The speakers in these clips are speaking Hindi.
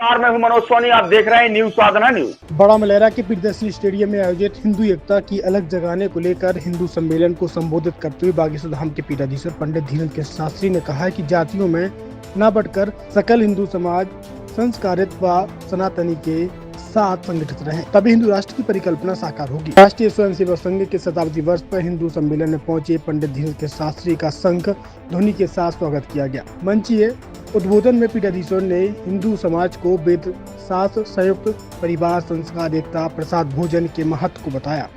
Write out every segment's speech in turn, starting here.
मैं हूं मनोज सोनी, आप देख रहे हैं न्यूज साधना न्यूज। बड़ा मलेरा के प्रियदर्शनी स्टेडियम में आयोजित हिंदू एकता की अलग जगाने को लेकर हिंदू सम्मेलन को संबोधित करते हुए बागेश्वर धाम के पीठाधीश्वर पंडित धीरेन्द्र के शास्त्री ने कहा है कि जातियों में न बढ़कर सकल हिंदू समाज संस्कारित व सनातनी के साथ संगठित रहे, तभी हिंदू राष्ट्र की परिकल्पना साकार होगी। राष्ट्रीय स्वयंसेवक संघ के शताब्दी वर्ष पर हिंदू सम्मेलन में पहुंचे पंडित धीरेन्द्र के शास्त्री का शंख ध्वनि के साथ स्वागत किया गया। मंचीय उद्बोधन में पीठाधीश्वर ने हिंदू समाज को वेद शास्त्र, संयुक्त परिवार, संस्कार, एकता, प्रसाद भोजन के महत्व को बताया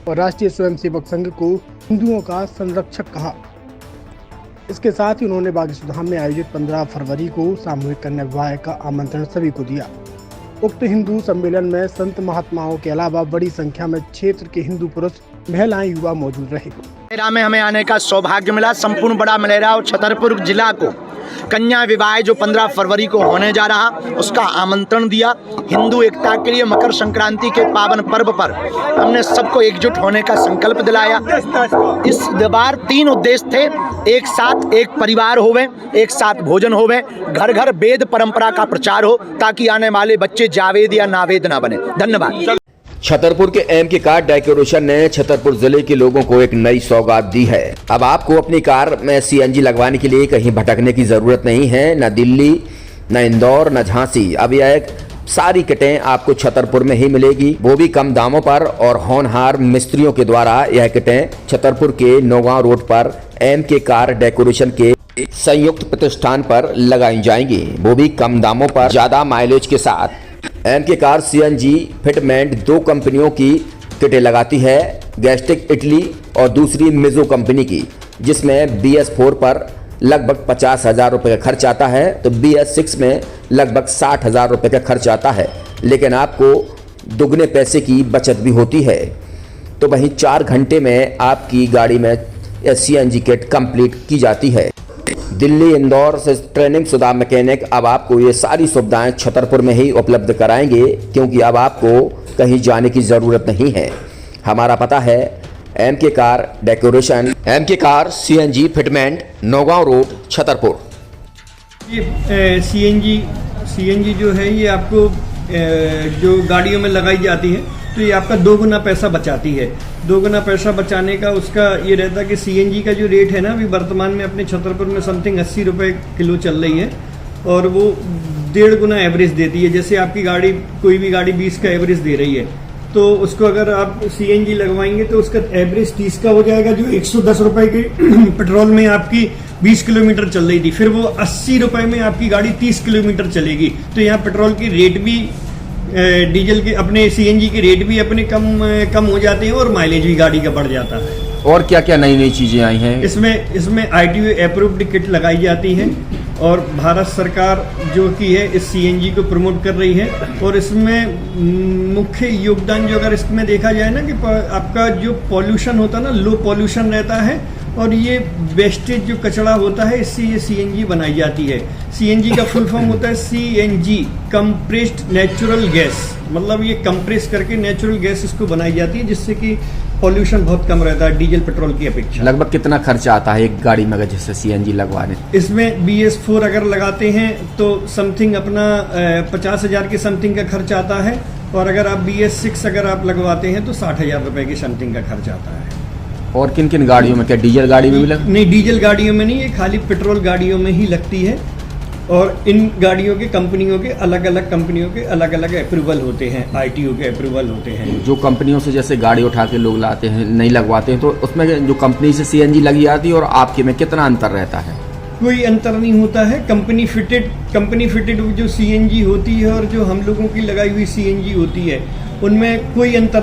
और राष्ट्रीय स्वयंसेवक संघ को हिंदुओं का संरक्षक कहा। इसके साथ ही उन्होंने बागेश्वर धाम में आयोजित 15 फरवरी को सामूहिक कन्या विवाह का आमंत्रण सभी को दिया। उक्त हिंदू सम्मेलन में संत महात्माओं के अलावा बड़ी संख्या में क्षेत्र के हिंदू पुरुष, महिलाएं, युवा मौजूद रहे। मलेरा में हमें आने का सौभाग्य मिला। संपूर्ण बड़ा मलेरा और छतरपुर जिला को कन्या विवाह जो 15 फरवरी को होने जा रहा, उसका आमंत्रण दिया। हिंदू एकता के लिए मकर संक्रांति के पावन पर्व पर हमने सबको एकजुट होने का संकल्प दिलाया। इस बार 3 उद्देश्य थे। एक साथ एक परिवार होवे, एक साथ भोजन होवे, घर घर वेद परंपरा का प्रचार हो, ताकि आने वाले बच्चे जावेद या नावेद ना बने। धन्यवाद। छतरपुर के एमके कार डेकोरेशन ने छतरपुर जिले के लोगों को एक नई सौगात दी है। अब आपको अपनी कार में सीएनजी लगवाने के लिए कहीं भटकने की जरूरत नहीं है, न दिल्ली, न इंदौर, न झांसी। अब यह सारी किटें आपको छतरपुर में ही मिलेगी, वो भी कम दामों पर। और होनहार मिस्त्रियों के द्वारा यह किटें छतरपुर के नौगांव रोड पर एमके कार डेकोरेशन के संयुक्त प्रतिष्ठान पर लगाई जाएंगी, वो भी कम दामों पर, ज्यादा माइलेज के साथ। एमके कार सीएनजी फिटमेंट 2 कंपनियों की किटें लगाती है, गैस्टिक इटली और दूसरी मिजो कंपनी की, जिसमें BS4 पर लगभग 50,000 रुपये का खर्च आता है, तो BS6 में लगभग 60,000 रुपये का खर्च आता है। लेकिन आपको दुगने पैसे की बचत भी होती है। तो वहीं 4 घंटे में आपकी गाड़ी में सीएनजी किट कंप्लीट की जाती है। दिल्ली, इंदौर से ट्रेनिंग शुदा मैकेनिक अब आपको ये सारी सुविधाएं छतरपुर में ही उपलब्ध कराएंगे, क्योंकि अब आपको कहीं जाने की ज़रूरत नहीं है। हमारा पता है MK car decoration, MK car CNG fitment, Naugaon road, Chhatarpur. ये सीएनजी जो है ये आपको जो गाड़ियों में लगाई जाती है, तो ये आपका 2 गुना पैसा बचाती है। 2 गुना पैसा बचाने का उसका ये रहता है कि सीएनजी का जो रेट है ना, अभी वर्तमान में अपने छतरपुर में समथिंग 80 रुपये किलो चल रही है, और वो 1.5 गुना एवरेज देती है। जैसे आपकी गाड़ी, कोई भी गाड़ी 20 का एवरेज दे रही है, तो उसको अगर आप सीएनजी लगवाएंगे तो उसका एवरेज 30 का हो जाएगा। जो 110 रुपये की पेट्रोल में आपकी 20 किलोमीटर चल रही थी, फिर वो 80 रुपये में आपकी गाड़ी 30 किलोमीटर चलेगी। तो यहाँ पेट्रोल की रेट भी, डीजल के, अपने सीएनजी के रेट भी अपने कम हो जाते हैं, और माइलेज भी गाड़ी का बढ़ जाता है। और क्या क्या नई नई चीजें आई हैं? इसमें ITO अप्रूव्ड किट लगाई जाती है, और भारत सरकार जो की है इस सीएनजी को प्रमोट कर रही है। और इसमें मुख्य योगदान जो अगर इसमें देखा जाए ना, कि आपका जो पॉल्यूशन होता है ना, लो पॉल्यूशन रहता है, और ये वेस्टेज जो कचरा होता है, इससे ये सीएनजी बनाई जाती है। सीएनजी का फुल फॉर्म होता है CNG, कंप्रेस्ड नेचुरल गैस। मतलब ये कंप्रेस करके नेचुरल गैस इसको बनाई जाती है, जिससे कि पॉल्यूशन बहुत कम रहता है डीजल पेट्रोल की अपेक्षा। लगभग कितना खर्चा आता है एक गाड़ी में अगर जैसे सीएनजी लगवाने? इसमें BS4 अगर लगाते हैं तो समथिंग अपना 50,000 के समथिंग का खर्च आता है, और अगर आप BS6 अगर आप लगवाते हैं तो 60,000 रुपये की समथिंग का खर्च आता है। और किन किन गाड़ियों में? क्या डीजल गाड़ी में भी नहीं, डीजल गाड़ियों में नहीं, ये खाली पेट्रोल गाड़ियों में ही लगती है। और इन गाड़ियों के कंपनियों के अलग अलग अप्रूवल होते हैं, ITO के अप्रूवल होते हैं। जो कंपनियों से जैसे गाड़ी उठा के लोग लाते हैं, नहीं लगवाते हैं, तो उसमें जो कंपनी से सीएनजी लगी आती है और आपके में कितना अंतर रहता है? कोई अंतर नहीं होता है। कंपनी फिटेड जो सीएनजी होती है और जो हम लोगों की लगाई हुई सीएनजी होती है, उनमें कोई अंतर